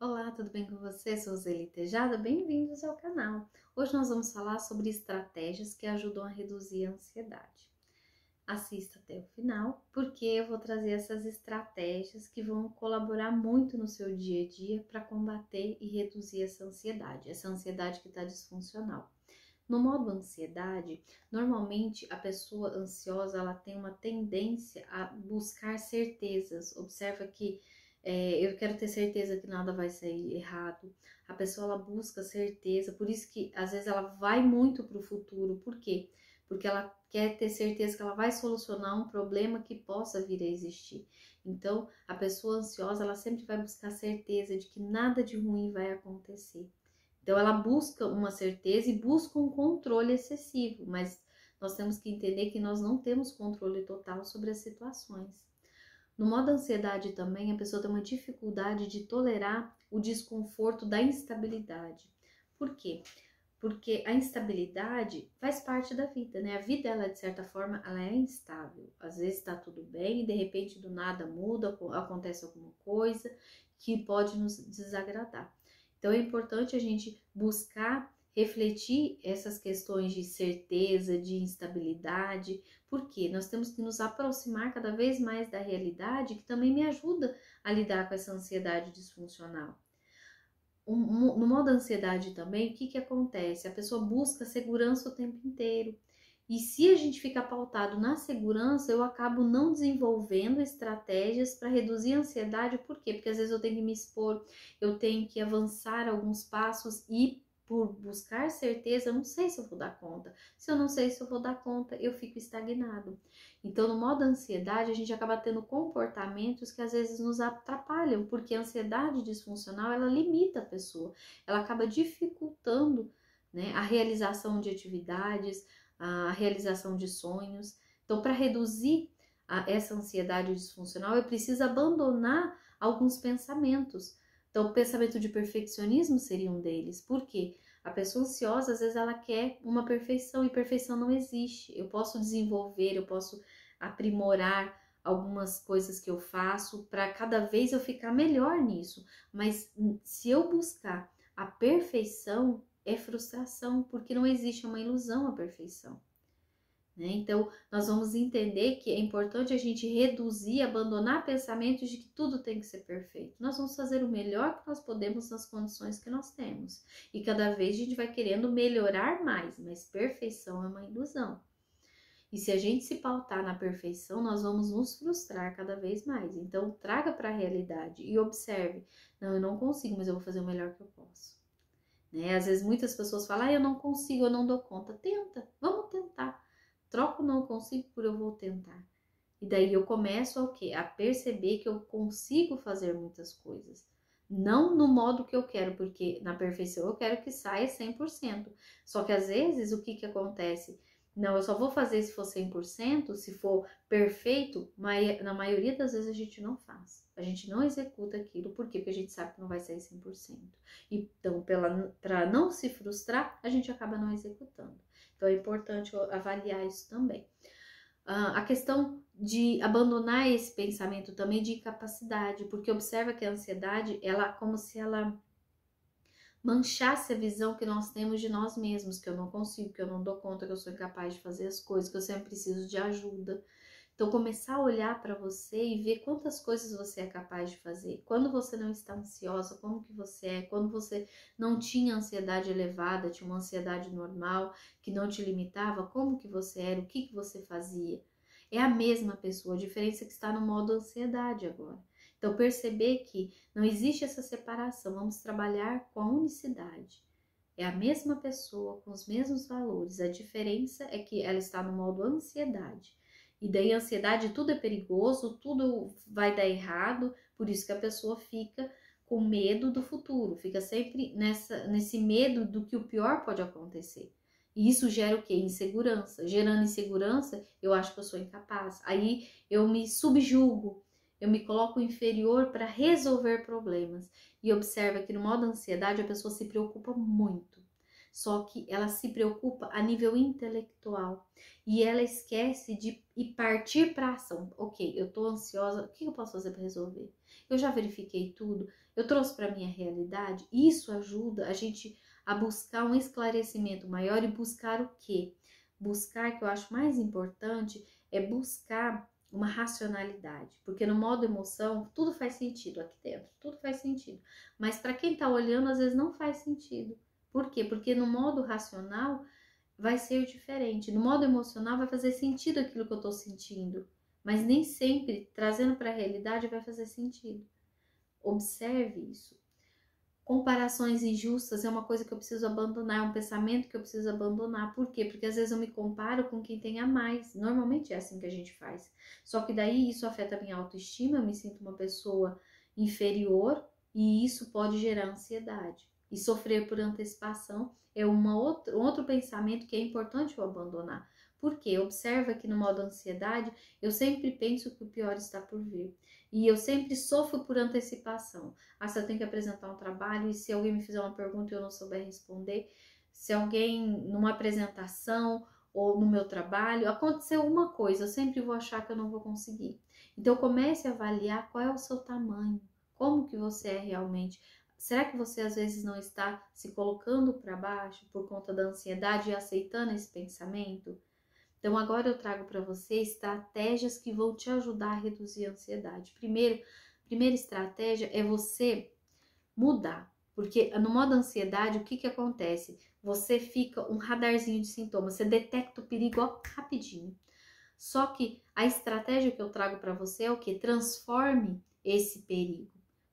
Olá, tudo bem com você? Sou Zeli Tejada, bem-vindos ao canal. Hoje nós vamos falar sobre estratégias que ajudam a reduzir a ansiedade. Assista até o final, porque eu vou trazer essas estratégias que vão colaborar muito no seu dia a dia para combater e reduzir essa ansiedade que está disfuncional. No modo ansiedade, normalmente a pessoa ansiosa ela tem uma tendência a buscar certezas. Observa que eu quero ter certeza que nada vai sair errado. A pessoa ela busca certeza, por isso que às vezes ela vai muito para o futuro. Por quê? Porque ela quer ter certeza que ela vai solucionar um problema que possa vir a existir. Então, a pessoa ansiosa ela sempre vai buscar certeza de que nada de ruim vai acontecer. Então, ela busca uma certeza e busca um controle excessivo, mas nós temos que entender que nós não temos controle total sobre as situações. No modo ansiedade também, a pessoa tem uma dificuldade de tolerar o desconforto da instabilidade. Por quê? Porque a instabilidade faz parte da vida, né? A vida, ela, de certa forma, ela é instável. Às vezes está tudo bem e de repente do nada muda, acontece alguma coisa que pode nos desagradar. Então é importante a gente buscar refletir essas questões de certeza, de instabilidade, porque nós temos que nos aproximar cada vez mais da realidade, que também me ajuda a lidar com essa ansiedade disfuncional. No modo ansiedade também, o que acontece? A pessoa busca segurança o tempo inteiro. E se a gente fica pautado na segurança, eu acabo não desenvolvendo estratégias para reduzir a ansiedade. Por quê? Porque às vezes eu tenho que me expor, eu tenho que avançar alguns passos e por buscar certeza, eu não sei se eu vou dar conta. Se eu não sei se eu vou dar conta, eu fico estagnado. Então, no modo ansiedade, a gente acaba tendo comportamentos que às vezes nos atrapalham, porque a ansiedade disfuncional, ela limita a pessoa, ela acaba dificultando, né, a realização de atividades, a realização de sonhos. Então, para reduzir essa ansiedade disfuncional, eu preciso abandonar alguns pensamentos. Então, o pensamento de perfeccionismo seria um deles. Por quê? A pessoa ansiosa, às vezes, ela quer uma perfeição e perfeição não existe. Eu posso desenvolver, eu posso aprimorar algumas coisas que eu faço para cada vez eu ficar melhor nisso. Mas se eu buscar a perfeição, é frustração, porque não existe uma ilusão à perfeição. Né? Então, nós vamos entender que é importante a gente reduzir, abandonar pensamentos de que tudo tem que ser perfeito. Nós vamos fazer o melhor que nós podemos nas condições que nós temos. E cada vez a gente vai querendo melhorar mais, mas perfeição é uma ilusão. E se a gente se pautar na perfeição, nós vamos nos frustrar cada vez mais. Então, traga para a realidade e observe. Não, eu não consigo, mas eu vou fazer o melhor que eu posso. Né? Às vezes muitas pessoas falam, eu não consigo, eu não dou conta. Tenta, vamos tentar. Troco não consigo por eu vou tentar. E daí eu começo a quê? A perceber que eu consigo fazer muitas coisas. Não no modo que eu quero, porque na perfeição eu quero que saia 100%. Só que às vezes o que acontece? Não, eu só vou fazer se for 100%, se for perfeito, mas na maioria das vezes a gente não faz. A gente não executa aquilo, por quê? Porque a gente sabe que não vai sair 100%. Então, para não se frustrar, a gente acaba não executando. Então, é importante avaliar isso também. A questão de abandonar esse pensamento também de incapacidade, porque observa que a ansiedade, ela como se ela manchasse a visão que nós temos de nós mesmos, que eu não consigo, que eu não dou conta, que eu sou incapaz de fazer as coisas, que eu sempre preciso de ajuda. Então, começar a olhar para você e ver quantas coisas você é capaz de fazer. Quando você não está ansiosa, como que você é? Quando você não tinha ansiedade elevada, tinha uma ansiedade normal, que não te limitava, como que você era? O que você fazia? É a mesma pessoa, a diferença é que está no modo ansiedade agora. Então, perceber que não existe essa separação, vamos trabalhar com a unicidade. É a mesma pessoa, com os mesmos valores, a diferença é que ela está no modo ansiedade. E daí a ansiedade, tudo é perigoso, tudo vai dar errado, por isso que a pessoa fica com medo do futuro, fica sempre nesse medo do que o pior pode acontecer. E isso gera o quê? Insegurança. Gerando insegurança, eu acho que eu sou incapaz. Aí eu me subjugo, eu me coloco inferior para resolver problemas. E observa que no modo ansiedade a pessoa se preocupa muito. Só que ela se preocupa a nível intelectual e ela esquece de ir partir para a ação. Ok, eu tô ansiosa, o que eu posso fazer para resolver? Eu já verifiquei tudo, eu trouxe para minha realidade. Isso ajuda a gente a buscar um esclarecimento maior e buscar o quê? Buscar, que eu acho mais importante, é buscar uma racionalidade, porque no modo emoção tudo faz sentido aqui dentro, tudo faz sentido, mas para quem está olhando às vezes não faz sentido. Por quê? Porque no modo racional vai ser diferente, no modo emocional vai fazer sentido aquilo que eu estou sentindo, mas nem sempre trazendo para a realidade vai fazer sentido. Observe isso. Comparações injustas é uma coisa que eu preciso abandonar, é um pensamento que eu preciso abandonar. Por quê? Porque às vezes eu me comparo com quem tem a mais. Normalmente é assim que a gente faz. Só que daí isso afeta a minha autoestima, eu me sinto uma pessoa inferior e isso pode gerar ansiedade. E sofrer por antecipação é um outro pensamento que é importante eu abandonar. Por quê? Observa que no modo ansiedade eu sempre penso que o pior está por vir. E eu sempre sofro por antecipação. Ah, se eu tenho que apresentar um trabalho e se alguém me fizer uma pergunta e eu não souber responder, se alguém numa apresentação ou no meu trabalho aconteceu uma coisa, eu sempre vou achar que eu não vou conseguir. Então comece a avaliar qual é o seu tamanho, como que você é realmente. Será que você às vezes não está se colocando para baixo por conta da ansiedade e aceitando esse pensamento? Então agora eu trago para você estratégias que vão te ajudar a reduzir a ansiedade. Primeira estratégia é você mudar, porque no modo ansiedade o que acontece? Você fica um radarzinho de sintomas, você detecta o perigo rapidinho. Só que a estratégia que eu trago para você é o que? Transforme esse perigo.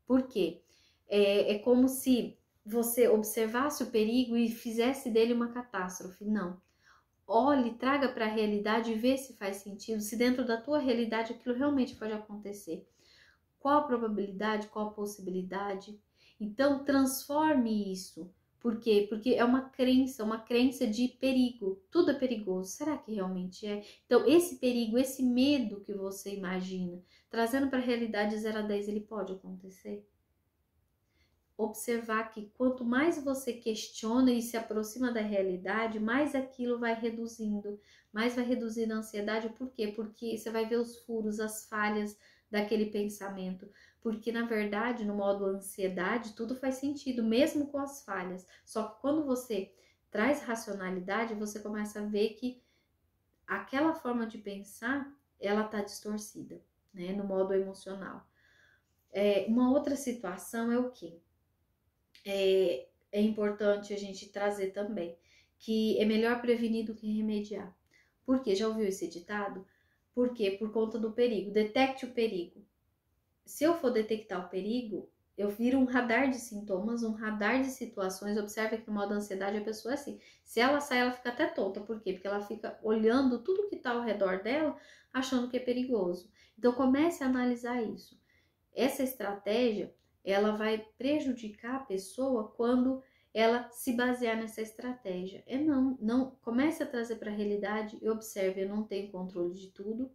Por quê? É como se você observasse o perigo e fizesse dele uma catástrofe. Não. Olhe, traga para a realidade e vê se faz sentido, se dentro da tua realidade aquilo realmente pode acontecer. Qual a probabilidade, qual a possibilidade? Então, transforme isso. Por quê? Porque é uma crença de perigo. Tudo é perigoso. Será que realmente é? Então, esse perigo, esse medo que você imagina, trazendo para a realidade 0 a 10, ele pode acontecer? Observar que quanto mais você questiona e se aproxima da realidade, mais aquilo vai reduzindo a ansiedade. Por quê? Porque você vai ver os furos, as falhas daquele pensamento. Porque, na verdade, no modo ansiedade, tudo faz sentido, mesmo com as falhas. Só que quando você traz racionalidade, você começa a ver que aquela forma de pensar, ela tá distorcida, né? No modo emocional. Uma outra situação é o quê? É importante a gente trazer também, que é melhor prevenir do que remediar. Por quê? Já ouviu esse ditado? Por quê? Por conta do perigo. Detecte o perigo. Se eu for detectar o perigo, eu viro um radar de sintomas, um radar de situações. Observe que no modo ansiedade a pessoa é assim. Se ela sai, ela fica até tonta. Por quê? Porque ela fica olhando tudo que está ao redor dela, achando que é perigoso. Então comece a analisar isso. Essa estratégia, ela vai prejudicar a pessoa quando ela se basear nessa estratégia. Não comece a trazer para a realidade e observe, eu não tenho controle de tudo,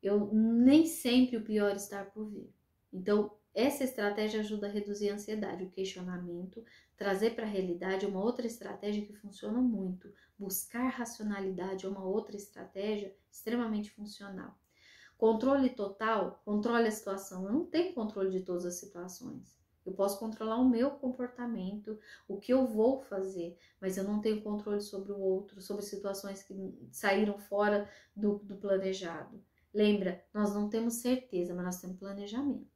eu nem sempre o pior está por vir. Então, essa estratégia ajuda a reduzir a ansiedade, o questionamento, trazer para a realidade uma outra estratégia que funciona muito. Buscar racionalidade é uma outra estratégia extremamente funcional. Controle total, controle a situação. Eu não tenho controle de todas as situações. Eu posso controlar o meu comportamento, o que eu vou fazer, mas eu não tenho controle sobre o outro, sobre situações que saíram fora do planejado. Lembra, nós não temos certeza, mas nós temos planejamento.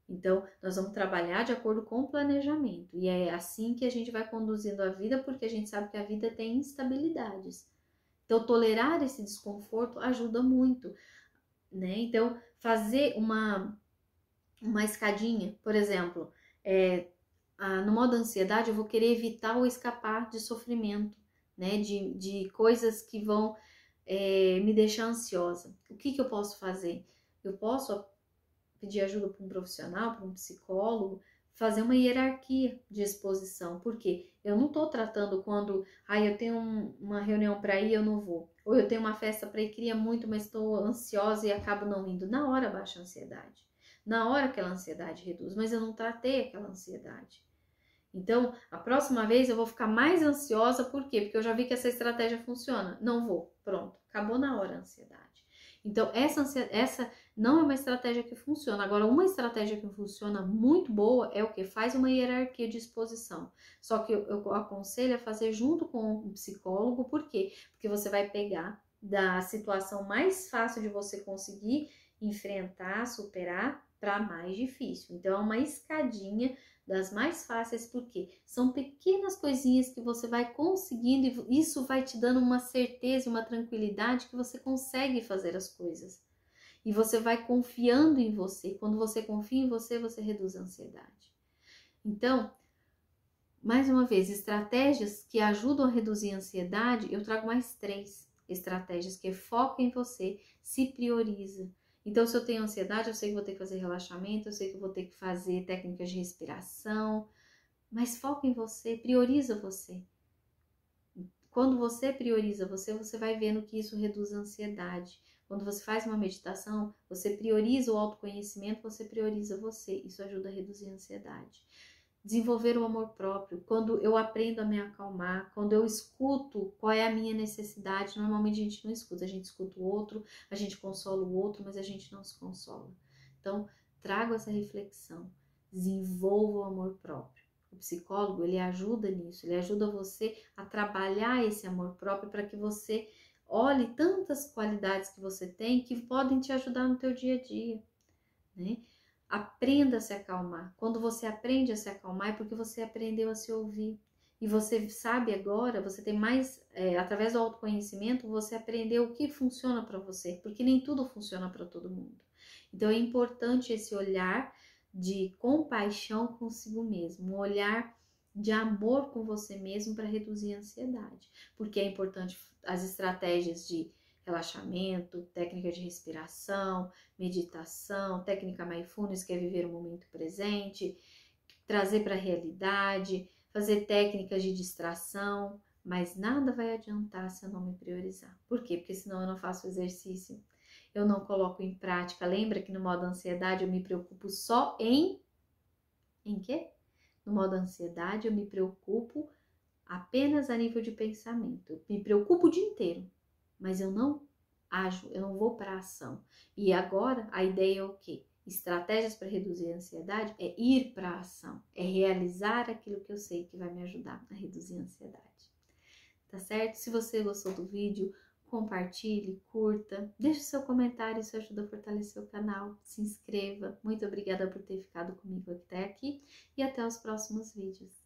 Então, nós vamos trabalhar de acordo com o planejamento. E é assim que a gente vai conduzindo a vida, porque a gente sabe que a vida tem instabilidades. Então, tolerar esse desconforto ajuda muito. Né? Então, fazer uma escadinha, por exemplo, no modo ansiedade, eu vou querer evitar ou escapar de sofrimento, né? De coisas que vão me deixar ansiosa. O que eu posso fazer? Eu posso pedir ajuda para um profissional, para um psicólogo, fazer uma hierarquia de exposição. Por quê? Eu não estou tratando quando eu tenho uma reunião para ir, eu não vou. Ou eu tenho uma festa para ir, queria muito, mas estou ansiosa e acabo não indo. Na hora baixa a ansiedade. Na hora aquela ansiedade reduz, mas eu não tratei aquela ansiedade. Então, a próxima vez eu vou ficar mais ansiosa, por quê? Porque eu já vi que essa estratégia funciona. Não vou. Pronto, acabou na hora a ansiedade. Então, essa não é uma estratégia que funciona. Agora, uma estratégia que funciona muito boa é o que? Faz uma hierarquia de exposição. Só que eu aconselho a fazer junto com o psicólogo, por quê? Porque você vai pegar da situação mais fácil de você conseguir enfrentar, superar, para mais difícil. Então, é uma escadinha das mais fáceis, porque são pequenas coisinhas que você vai conseguindo e isso vai te dando uma certeza e uma tranquilidade que você consegue fazer as coisas. E você vai confiando em você. Quando você confia em você, você reduz a ansiedade. Então, mais uma vez, estratégias que ajudam a reduzir a ansiedade, eu trago mais 3 estratégias que focam em você, se prioriza. Então, se eu tenho ansiedade, eu sei que vou ter que fazer relaxamento, eu sei que vou ter que fazer técnicas de respiração, mas foca em você, prioriza você. Quando você prioriza você, você vai vendo que isso reduz a ansiedade. Quando você faz uma meditação, você prioriza o autoconhecimento, você prioriza você. Isso ajuda a reduzir a ansiedade. Desenvolver o amor próprio, quando eu aprendo a me acalmar, quando eu escuto qual é a minha necessidade. Normalmente a gente não escuta, a gente escuta o outro, a gente consola o outro, mas a gente não se consola. Então, trago essa reflexão, desenvolva o amor próprio. O psicólogo, ele ajuda nisso, ele ajuda você a trabalhar esse amor próprio para que você olhe tantas qualidades que você tem que podem te ajudar no teu dia a dia, né? Aprenda a se acalmar. Quando você aprende a se acalmar é porque você aprendeu a se ouvir. E você sabe agora, você tem mais, através do autoconhecimento, você aprendeu o que funciona para você, porque nem tudo funciona para todo mundo. Então é importante esse olhar de compaixão consigo mesmo, um olhar de amor com você mesmo para reduzir a ansiedade. Porque é importante as estratégias de relaxamento, técnica de respiração, meditação, técnica mindfulness, que é viver o momento presente, trazer para a realidade, fazer técnicas de distração, mas nada vai adiantar se eu não me priorizar. Por quê? Porque senão eu não faço exercício, eu não coloco em prática. Lembra que no modo ansiedade eu me preocupo só em quê? No modo ansiedade eu me preocupo apenas a nível de pensamento. Eu me preocupo o dia inteiro, mas eu não ajo, eu não vou para a ação. E agora a ideia é o quê? Estratégias para reduzir a ansiedade é ir para a ação, é realizar aquilo que eu sei que vai me ajudar a reduzir a ansiedade. Tá certo? Se você gostou do vídeo, compartilhe, curta, deixe o seu comentário, isso ajuda a fortalecer o canal. Se inscreva. Muito obrigada por ter ficado comigo até aqui e até os próximos vídeos.